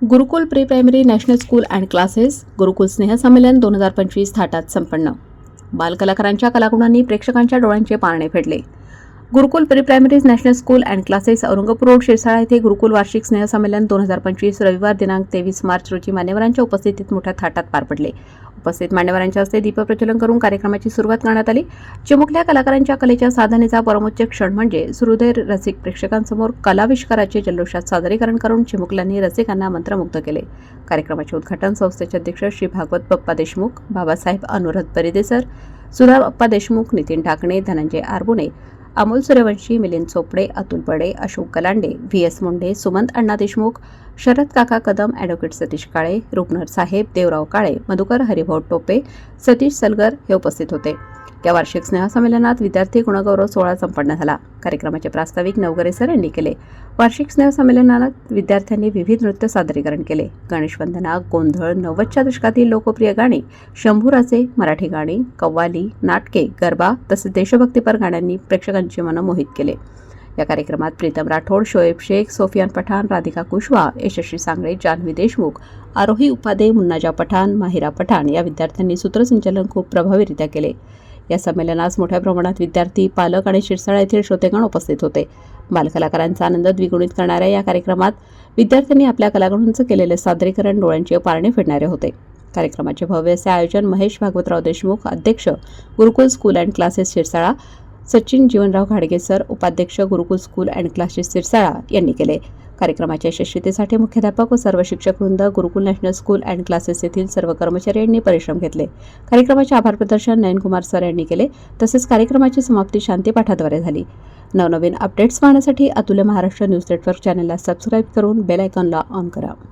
Gurukul pre primary national school and classes Gurukul स्नेहसंमेलन 2025 थाटात संपन्न. बालकलाकारांच्या कलागुणांनी प्रेक्षकांच्या डोळ्यांचे पारणे फेडले. Gurukul pre primary national school and classes Aurangapur road Shirsala येथे गुरुकुल वार्षिक स्नेहसंमेलन 2025 रविवार दिनांक 23 मार्च रोजी मान्यवरांच्या उपस्थितीत मोठ्या थाटात पार पडले. उपस्थित मान्यवरांच्या हस्ते दीपप्रज्वलन करून कार्यक्रमाची सुरुवात करण्यात आली. चिमुकल्या कलाकारांच्या कलेच्या साधनेचा परमोच्च क्षण म्हणजे सूर्योदय रसिक प्रेक्षकांसमोर कलाविष्काराचे जल्लोषात सादरीकरण करून चिमुकल्यांनी रसिकांना मंत्रमुग्ध केले. कार्यक्रमाचे उद्घाटन संस्थेचे अध्यक्ष श्री भागवत बप्पा देशमुख, बाबासाहेब अनुराध परिदेसर, सुधा बप्पा देशमुख, नितीन ढाकणे, धनंजय आरबुने, अमोल सूर्यवंशी, मिलिंद चोपडे, अतुल बडे, अशोक गलांडे, व्ही.एस. मुंडे, सुमंत अण्णा देशमुख, शरद काका कदम, ॲडव्होकेट सतीश काळे, रुपनर साहेब, देवराव काळे, मधुकर हरिभाऊ टोपे, सतीश सलगर हे उपस्थित होते. या वार्षिक स्नेहसंमेलनात विद्यार्थी गुणगौरव सोहळा संपन्न झाला. कार्यक्रमाचे प्रास्ताविक नवगरे सर यांनी केले. वार्षिक स्नेहसंमेलनात विद्यार्थ्यांनी विविध नृत्य सादरीकरण केले. गणेशवंदना, गोंधळ, 90च्या दशकातील लोकप्रिय गाणी, शंभूराजे, मराठी गाणी, कव्वाली, नाटके, गरबा तसेच देशभक्तीपर गाण्यांनी प्रेक्षकांची मनं मोहित केले. या कार्यक्रमात प्रीतम राठोड, शोएब शेख, सोफियान पठाण, राधिका कुशवाहा, यशस्वी सांगळे, जान्हवी देशमुख, आरोही उपाध्ये, मुन्नाजा पठाण, माहिरा पठाण या विद्यार्थ्यांनी सूत्रसंचालन खूप प्रभावीरित्या केले. या संमेलनास मोठ्या प्रमाणात विद्यार्थी, पालक आणि शिरसाळा येथील श्रोतेगण उपस्थित होते. बालकलाकारांचा आनंद द्विगुणित करणाऱ्या या कार्यक्रमात विद्यार्थ्यांनी आपल्या कलागुणांचं केलेले सादरीकरण डोळ्यांचे पारणे फेडणारे होते. कार्यक्रमाचे भव्य असे आयोजन महेश भागवतराव देशमुख, अध्यक्ष Gurukul school and classes Shirsala, Sachin Jeevanrao घाडगे सर, उपाध्यक्ष Gurukul school and classes Shirsala यांनी केले. कार्यक्रमाच्या यशस्वीतेसाठी मुख्याध्यापक व सर्व शिक्षकवृंद, Gurukul national school and classes येथील सर्व कर्मचारी यांनी परिश्रम घेतले. कार्यक्रमाचे आभार प्रदर्शन नयनकुमार सर यांनी केले. तसेच कार्यक्रमाची समाप्ती शांतीपाठाद्वारे झाली. नवनवीन अपडेट्स पाहण्यासाठी अतुल्य महाराष्ट्र न्यूज नेटवर्क चॅनलला सबस्क्राईब करून बेल आयकॉनला ऑन करा.